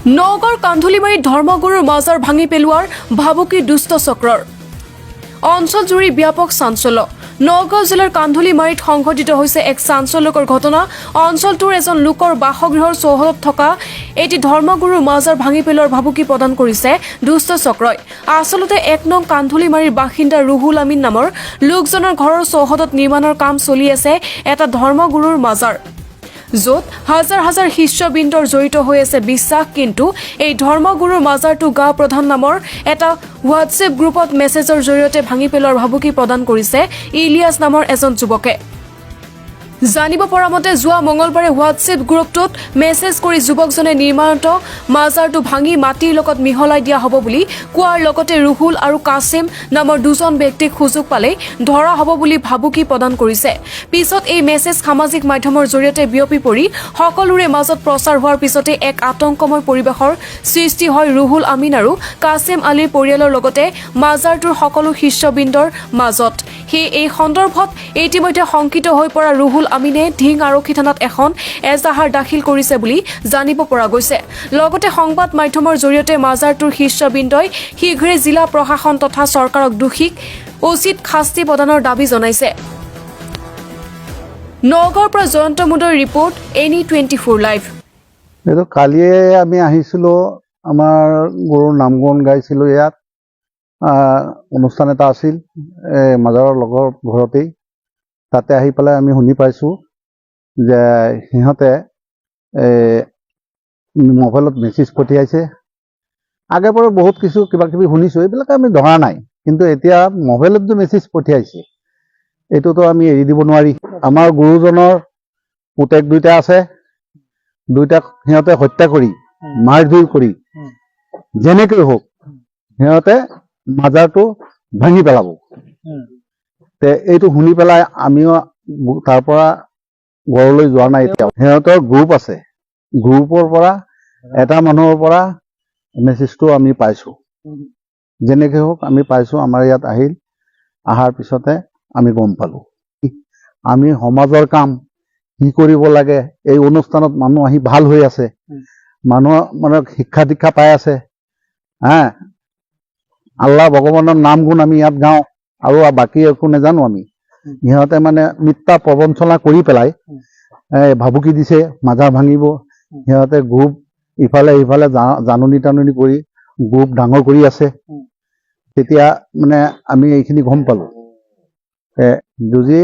নগৰ কান্ধুলিমাৰীত ধৰ্মগুৰুৰ মাজাৰ ভাঙি পেলোৱাৰ ভাবুকি দুষ্ট চক্ৰৰ অঞ্চলজুৰি ব্যাপক চাঞ্চল্য। নগাঁও জিলাৰ কান্ধুলিমাৰীত সংঘটিত হৈছে এক চাঞ্চল্যকৰ ঘটনা। অঞ্চলটোৰ এজন লোকৰ বাসগৃহৰ চৌহদত থকা এটি ধৰ্মগুৰুৰ মাজাৰ ভাঙি পেলোৱাৰ ভাবুকি প্ৰদান কৰিছে দুষ্ট চক্ৰই। আচলতে ১ নং কান্ধুলিমাৰীৰ বাসিন্দা ৰুহুল আমিন নামৰ লোকজনৰ ঘৰৰ চৌহদত নিৰ্মাণৰ কাম চলি আছে এটা ধৰ্মগুৰুৰ মাজাৰ, য'ত হাজাৰ হাজাৰ শিষ্যবৃন্দৰ জড়িত হৈ আছে বিশ্বাস। কিন্তু এই ধৰ্মগুৰুৰ মাজাৰটো গাঁও প্ৰধান নামৰ এটা হোৱাটছএপ গ্ৰুপত মেছেজৰ জৰিয়তে ভাঙি পেলোৱাৰ ভাবুকি প্ৰদান কৰিছে ইলিয়াছ নামৰ এজন যুৱকে। জানিব পৰা মতে যোৱা মঙলবাৰে হোৱাটছএপ গ্ৰুপটোত মেছেজ কৰি যুৱকজনে নিৰ্মাণত মাজাৰটো ভাঙি মাটিৰ লগত মিহলাই দিয়া হ'ব বুলি কোৱাৰ লগতে ৰুহুল আৰু কাছিম নামৰ দুজন ব্যক্তিক সুযোগ পালেই ধৰা হ'ব বুলি ভাবুকি প্ৰদান কৰিছে। পিছত এই মেছেজ সামাজিক মাধ্যমৰ জৰিয়তে বিয়পি পৰি সকলোৰে মাজত প্ৰচাৰ হোৱাৰ পিছতে এক আতংকময় পৰিৱেশৰ সৃষ্টি হয় ৰুহুল আমিন আৰু কাছিম আলীৰ পৰিয়ালৰ লগতে মাজাৰটোৰ সকলো শিষ্যবৃন্দৰ মাজত। সেয়ে এই সন্দৰ্ভত ইতিমধ্যে শংকিত হৈ পৰা ৰুহুল আমিনে ঢিং আৰক্ষী থানাত এখন এজাহাৰ দাখিল কৰিছে বুলি জানিব পৰা গৈছে। লগতে সংবাদ মাধ্যমৰ জৰিয়তে মাজাৰটোৰ শিষ্যবৃন্দই শীঘ্ৰে জিলা প্ৰশাসন তথা চৰকাৰক দোষীক উচিত শাস্তি প্ৰদানৰ দাবী জনাইছে। নগাঁৱৰ পৰা জয়ন্ত মুদৰ ৰিপৰ্ট, NE24 লাইভ। এইটো কালিয়ে আমি আহিছিলোঁ, আমাৰ গুৰুৰ নামগুণ গাইছিলোঁ ইয়াত। অনুষ্ঠান এটা আছিল মাজাৰৰ লগৰ ঘৰতেই। তাতে আহি পেলাই আমি শুনি পাইছোঁ যে সিহঁতে মোবাইলত মেছেজ পঠিয়াইছে। আগে পৰা বহুত কিছু কিবা কিবি শুনিছোঁ, এইবিলাক আমি ধৰা নাই। কিন্তু এতিয়া মোবাইলত যে মেছেজ পঠিয়াইছে এইটোতো আমি এৰি দিব নোৱাৰি। আমাৰ গুৰুজনৰ পুতেক দুইটা আছে, দুইটাক সিহঁতে হত্যা কৰি মাৰ ধুৰ কৰি যেনেকৈ হওক সিহঁতে মাজাৰটো ভাঙি পেলাব। এইটো শুনি পেলাই আমিও তাৰ পৰা ঘৰলৈ যোৱা নাই। এতিয়া সিহঁতৰ গ্ৰুপ আছে, গ্ৰুপৰ পৰা এটা মানুহৰ পৰা মেছেজটো আমি পাইছোঁ। যেনেকৈ হওক আমি পাইছোঁ, আমাৰ ইয়াত আহিল, অহাৰ পিছতে আমি গম পালোঁ। আমি সমাজৰ কাম কি কৰিব লাগে, এই অনুষ্ঠানত মানুহ আহি ভাল হৈ আছে, মানুহ মানে শিক্ষা দীক্ষা পাই আছে। আল্লাহ ভগৱানৰ নাম গুণ আমি ইয়াত গাওঁ আৰু বাকী একো নাজানো আমি। সিহঁতে মানে মিথ্যা প্ৰবঞ্চনা কৰি পেলাই ভাবুকি দিছে মাজাৰ ভাঙিব। সিহঁতে গ্ৰুপ ইফালে সিফালে জাননী টাননি কৰি গ্ৰুপ ডাঙৰ কৰি আছে। তেতিয়া মানে আমি এইখিনি গম পালোঁ। যদি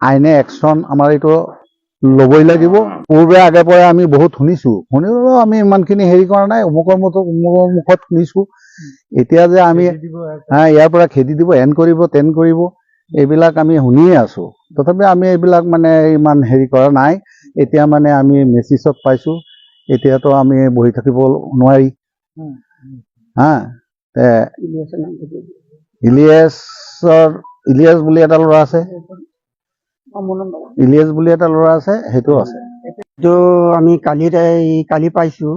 আইনে একশ্যন আমাৰ এইটো ল'বই লাগিব। পূৰ্বে আগে পৰা আমি বহুত শুনিলেও আমি ইমানখিনি হেৰি কৰা নাই, অমুকৰ মুখত শুনিছোঁ। এতিয়া যে আমি ইয়াৰ পৰা খেদি দিব, এন কৰিব তেন কৰিব, এইবিলাক আমি শুনিয়ে আছোঁ। তথাপি আমি এইবিলাক মানে ইমান হেৰি কৰা নাই। এতিয়া মানে আমি মেছেজত পাইছোঁ, এতিয়াতো আমি বহি থাকিব নোৱাৰি। ইলিয়াছ বুলি এটা ল'ৰা আছে, সেইটো আছে। এইটো আমি কালি পাইছোঁ,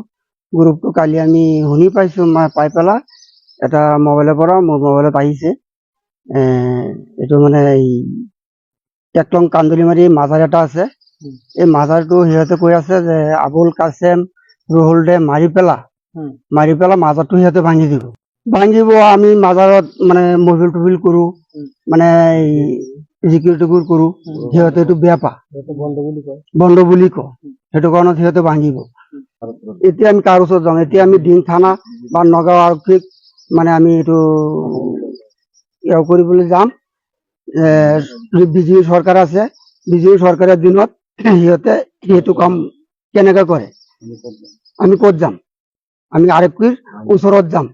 গ্ৰুপটো কালি আমি শুনি পাইছোঁ। পাই পেলাই এটা মোবাইলৰ পৰা মোৰ মোবাইলত আহিছে। এইটো মানে ১ নং কান্ধুলিমাৰী মাজাৰ এটা আছে। এই মাজাৰটো সিহঁতে কৈ আছে যে আবুল কাছেম ৰুহুল দে মাৰি পেলা মাজাৰটো সিহঁতে ভাঙিব। আমি মাজাৰত মানে মবিল টবিল কৰোঁ, মানে জিকিৰ টিকিৰ কৰোঁ। সিহঁতে এইটো বেয়া পা বন্ধ বুলি কয়, সেইটো কাৰণত সিহঁতে ভাঙিব। এতিয়া আমি কাৰ ওচৰত যাম? এতিয়া আমি ডিং থানা বা নগাঁও আৰক্ষীক মানে আমি এইটো কৰিবলৈ যাম। বিজেপি চৰকাৰ আছে, বিজেপি চৰকাৰৰ দিনত সিহঁতে সেইটো কাম কেনেকৈ কৰে, আমি ক'ত যাম? আমি আৰক্ষীৰ ওচৰত যাম।